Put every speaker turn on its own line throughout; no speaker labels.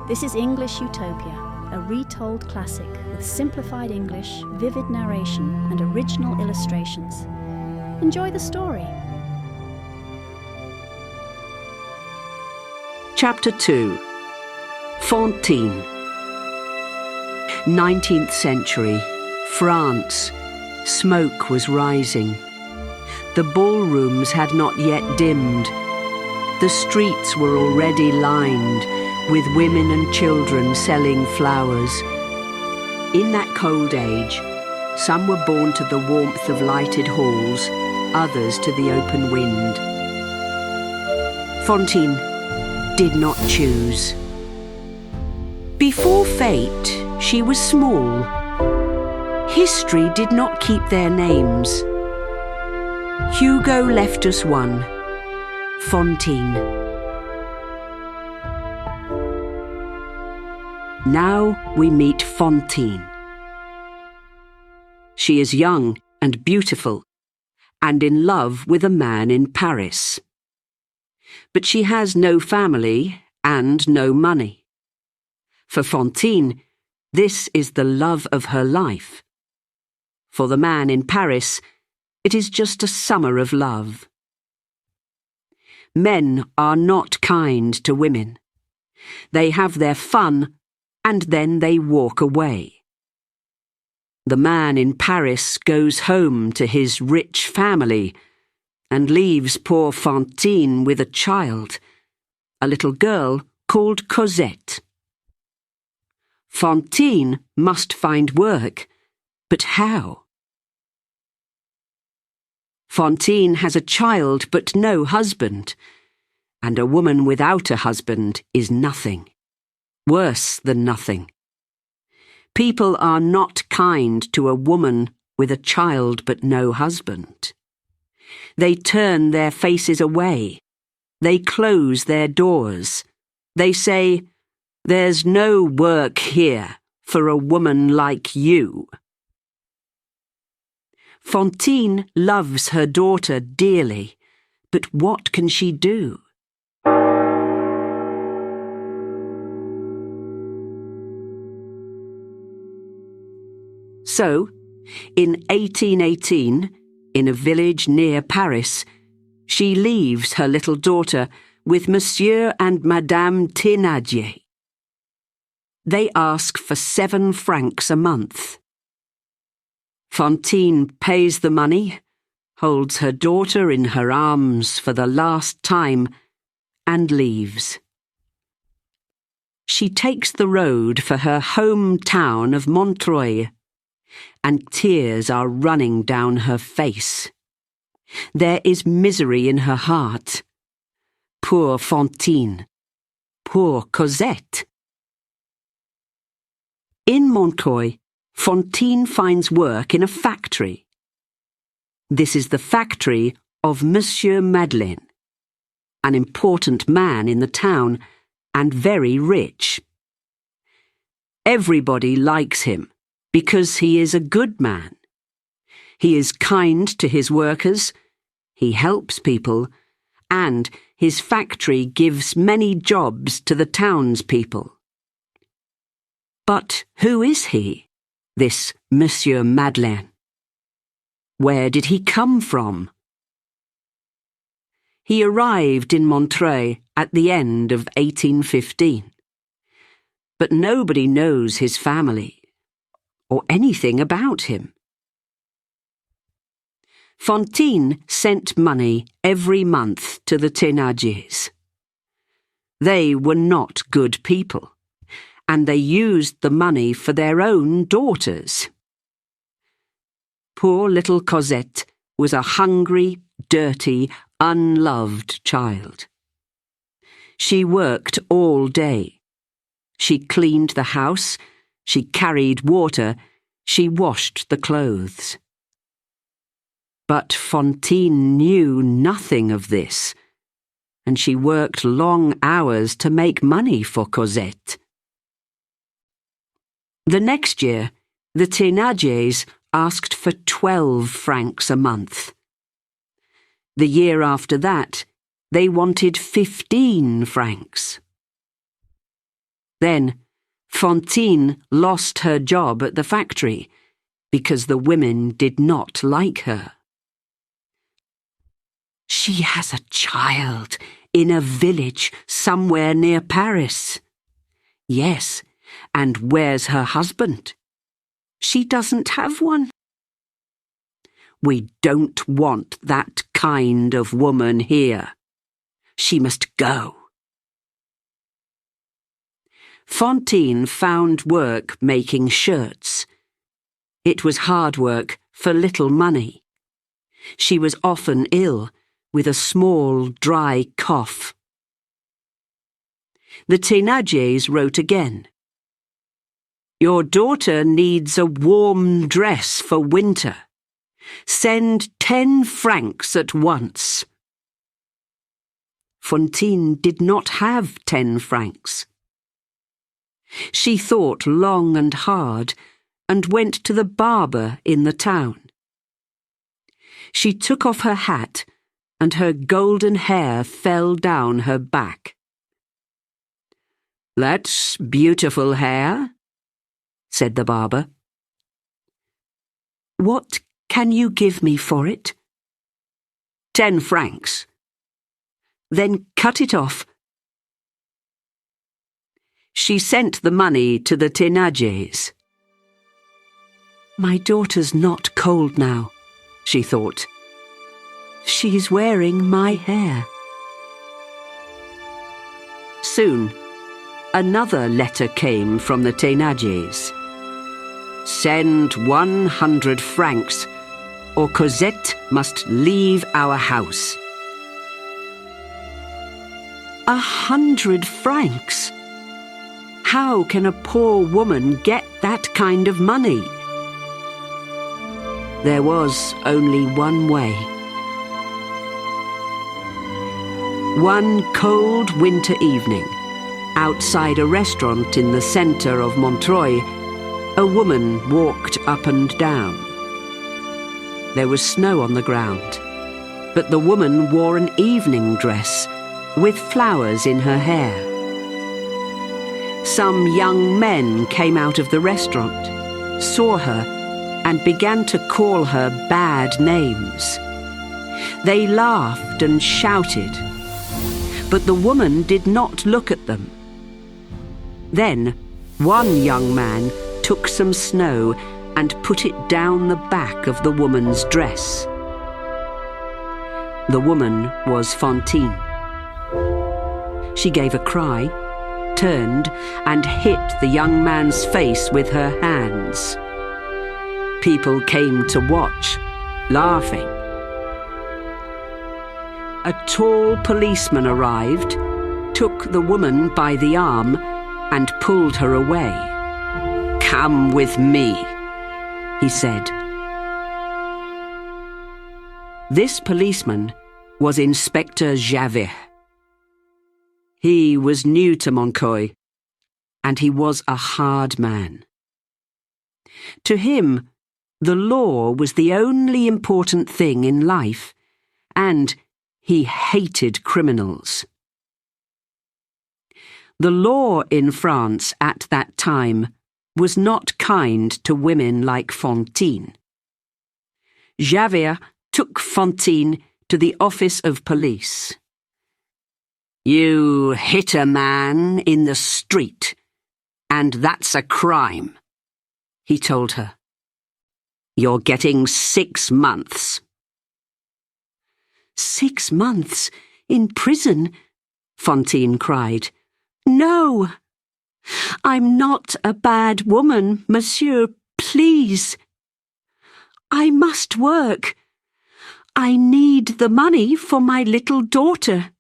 This is English Utopia, a retold classic with simplified English, vivid narration, and original illustrations. Enjoy the story.
Chapter 2. Fantine. 19th century France. Smoke was rising. The ballrooms had not yet dimmed. The streets were already lined with women and children selling flowers. In that cold age, some were born to the warmth of lighted halls, others to the open wind. Fantine did not choose. Before fate, she was small. History did not keep their names. Hugo left us one, Fantine. Now we meet Fantine. She is young and beautiful, and in love with a man in Paris. But she has no family and no money. For Fantine, this is the love of her life. For the man in Paris, it is just a summer of love. Men are not kind to women. They have their fun, and then they walk away. The man in Paris goes home to his rich family and leaves poor Fantine with a child, a little girl called Cosette. Fantine must find work, but how? Fantine has a child but no husband, and a woman without a husband is nothing. Worse than nothing. People are not kind to a woman with a child but no husband. They turn their faces away. They close their doors. They say, "There's no work here for a woman like you." Fantine loves her daughter dearly, but what can she do? So, in 1818, in a village near Paris, she leaves her little daughter with Monsieur and Madame Thénardier. They ask for 7 francs a month. Fantine pays the money, holds her daughter in her arms for the last time, and leaves. She takes the road for her hometown of Montreuil, and tears are running down her face. There is misery in her heart. Poor Fantine. Poor Cosette. In Montreuil, Fantine finds work in a factory. This is the factory of Monsieur Madeleine, an important man in the town and very rich. Everybody likes him because he is a good man. He is kind to his workers, he helps people, and his factory gives many jobs to the townspeople. But who is he, this Monsieur Madeleine? Where did he come from? He arrived in Montreuil at the end of 1815. But nobody knows his family, or anything about him. Fantine sent money every month to the Thénardiers. They were not good people, and they used the money for their own daughters. Poor little Cosette was a hungry, dirty, unloved child. She worked all day. She cleaned the house, she carried water, she washed the clothes. But Fantine knew nothing of this, and she worked long hours to make money for Cosette. The next year, the Thénardiers asked for 12 francs a month. The year after that, they wanted 15 francs. Then, Fantine lost her job at the factory because the women did not like her. She has a child in a village somewhere near Paris. Yes, and where's her husband? She doesn't have one. We don't want that kind of woman here. She must go. Fantine found work making shirts. It was hard work for little money. She was often ill, with a small, dry cough. The Thénardiers wrote again. Your daughter needs a warm dress for winter. Send 10 francs at once. Fantine did not have 10 francs. She thought long and hard and went to the barber in the town. She took off her hat and her golden hair fell down her back. That's beautiful hair, said the barber. What can you give me for it? 10 francs. Then cut it off. She sent the money to the Thénardiers. My daughter's not cold now, she thought. She's wearing my hair. Soon, another letter came from the Thénardiers. Send 100 francs, or Cosette must leave our house. 100 francs? How can a poor woman get that kind of money? There was only one way. One cold winter evening, outside a restaurant in the centre of Montreuil, a woman walked up and down. There was snow on the ground, but the woman wore an evening dress with flowers in her hair. Some young men came out of the restaurant, saw her, and began to call her bad names. They laughed and shouted, but the woman did not look at them. Then one young man took some snow and put it down the back of the woman's dress. The woman was Fantine. She gave a cry, turned and hit the young man's face with her hands. People came to watch, laughing. A tall policeman arrived, took the woman by the arm and pulled her away. Come with me, he said. This policeman was Inspector Javert. He was new to Montreuil, and he was a hard man. To him, the law was the only important thing in life, and he hated criminals. The law in France at that time was not kind to women like Fantine. Javert took Fantine to the office of police. You hit a man in the street, and that's a crime, he told her. You're getting 6 months. 6 months in prison? Fantine cried. No! I'm not a bad woman, monsieur, please. I must work. I need the money for my little daughter.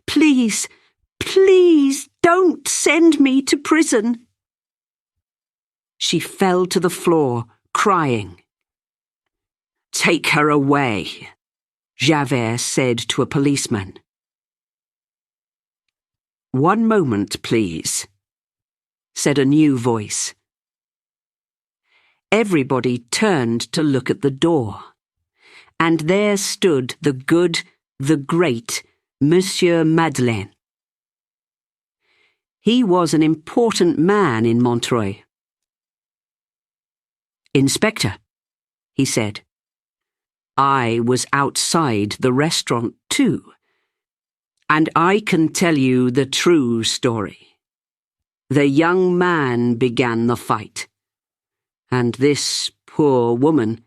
Please, please don't send me to prison. She fell to the floor, crying. Take her away, Javert said to a policeman. 1 moment, please, said a new voice. Everybody turned to look at the door, and there stood the good, the great Monsieur Madeleine. He was an important man in Montreuil. "Inspector," he said. "I was outside the restaurant too, and I can tell you the true story. The young man began the fight, and this poor woman,"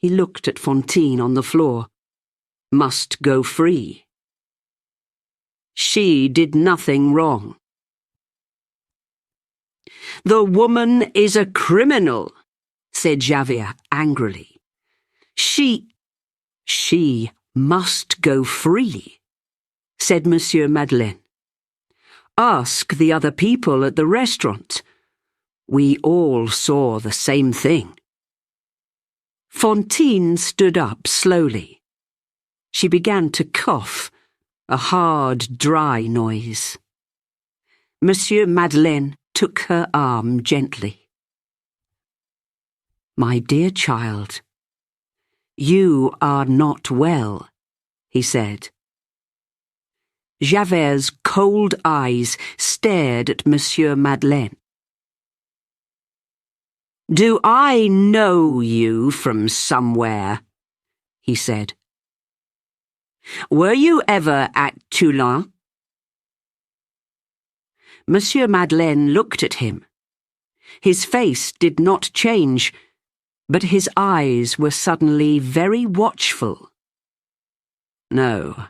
he looked at Fantine on the floor, "must go free. She did nothing wrong." "The woman is a criminal," said Javert angrily. She must go free," said Monsieur Madeleine. "Ask the other people at the restaurant. We all saw the same thing." Fantine stood up slowly. She began to cough, a hard, dry noise. Monsieur Madeleine took her arm gently. "My dear child, you are not well," he said. Javert's cold eyes stared at Monsieur Madeleine. "Do I know you from somewhere?" he said. "Were you ever at Toulon?" Monsieur Madeleine looked at him. His face did not change, but his eyes were suddenly very watchful. "No,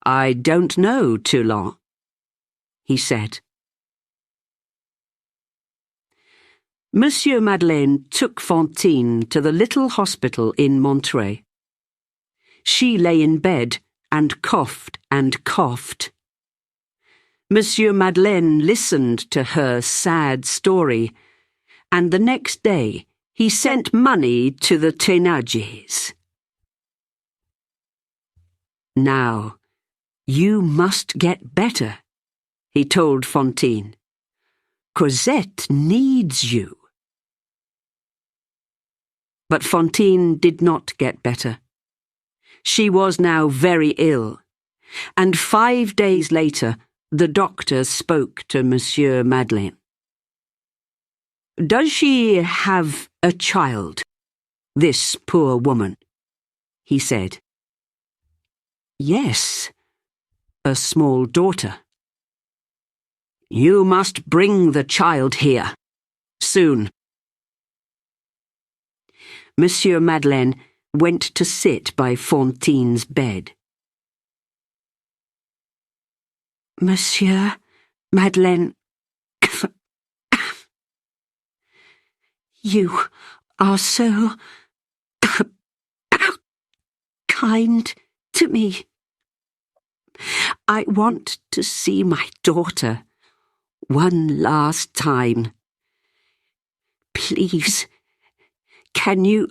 I don't know Toulon," he said. Monsieur Madeleine took Fantine to the little hospital in Montreuil. She lay in bed and coughed and coughed. Monsieur Madeleine listened to her sad story, and the next day he sent money to the Thénardiers. "Now, you must get better," he told Fantine. "Cosette needs you." But Fantine did not get better. She was now very ill, and 5 days later the doctor spoke to Monsieur Madeleine. "Does she have a child, this poor woman?" he said. "Yes, a small daughter." "You must bring the child here, soon." Monsieur Madeleine went to sit by Fantine's bed. "Monsieur Madeleine, you are so kind to me. I want to see my daughter one last time. Please, can you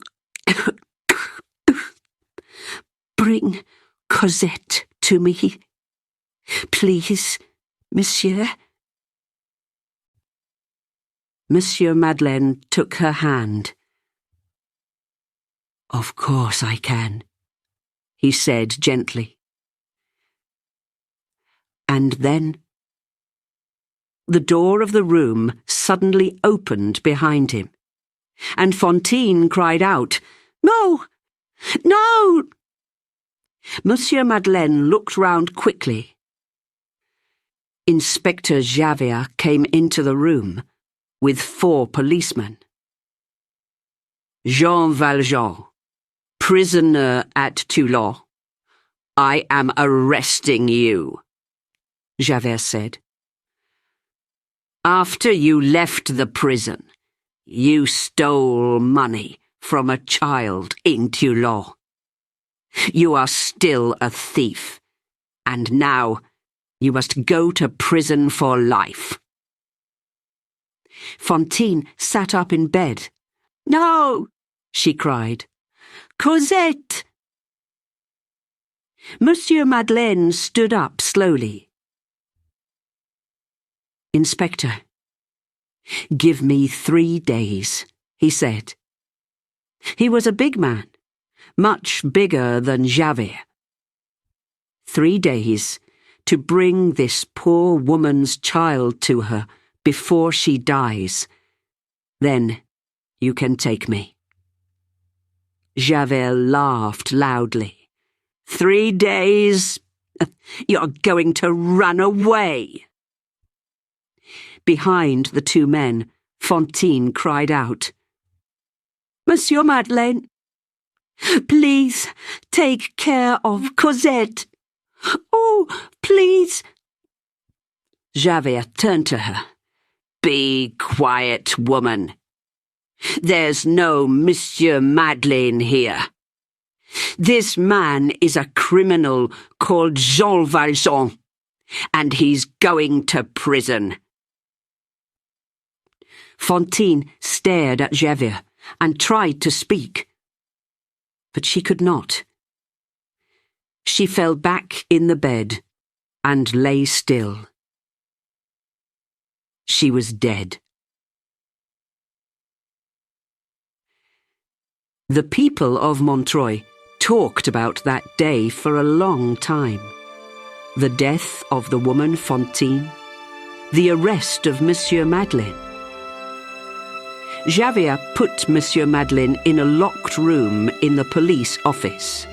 bring Cosette to me? Please, monsieur." Monsieur Madeleine took her hand. "Of course I can," he said gently. And then the door of the room suddenly opened behind him, and Fantine cried out, "No! No!" Monsieur Madeleine looked round quickly. Inspector Javert came into the room with 4 policemen. "Jean Valjean, prisoner at Toulon, I am arresting you," Javert said. "After you left the prison, you stole money from a child in Toulon. You are still a thief, and now you must go to prison for life." Fantine sat up in bed. "No!" she cried. "Cosette!" Monsieur Madeleine stood up slowly. "Inspector, give me 3 days," he said. He was a big man, much bigger than Javert. 3 days to bring this poor woman's child to her before she dies. Then you can take me." Javert laughed loudly. 3 days? You're going to run away." Behind the two men, Fantine cried out, "Monsieur Madeleine, please take care of Cosette. Oh, please." Javert turned to her. "Be quiet, woman. There's no Monsieur Madeleine here. This man is a criminal called Jean Valjean, and he's going to prison." Fantine stared at Javert and tried to speak, but she could not. She fell back in the bed and lay still. She was dead. The people of Montreuil talked about that day for a long time. The death of the woman Fantine, the arrest of Monsieur Madeleine. Javert put Monsieur Madeleine in a locked room in the police office.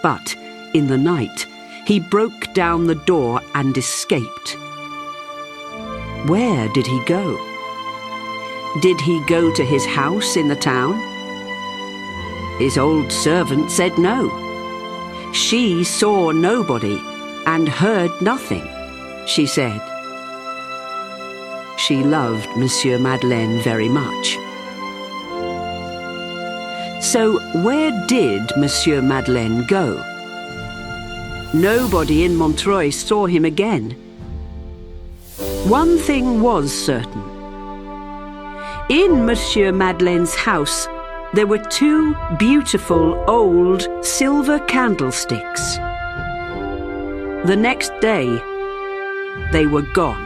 But in the night, he broke down the door and escaped. Where did he go? Did he go to his house in the town? His old servant said no. She saw nobody and heard nothing, she said. She loved Monsieur Madeleine very much. So where did Monsieur Madeleine go? Nobody in Montreuil saw him again. One thing was certain. In Monsieur Madeleine's house, there were 2 beautiful old silver candlesticks. The next day, they were gone.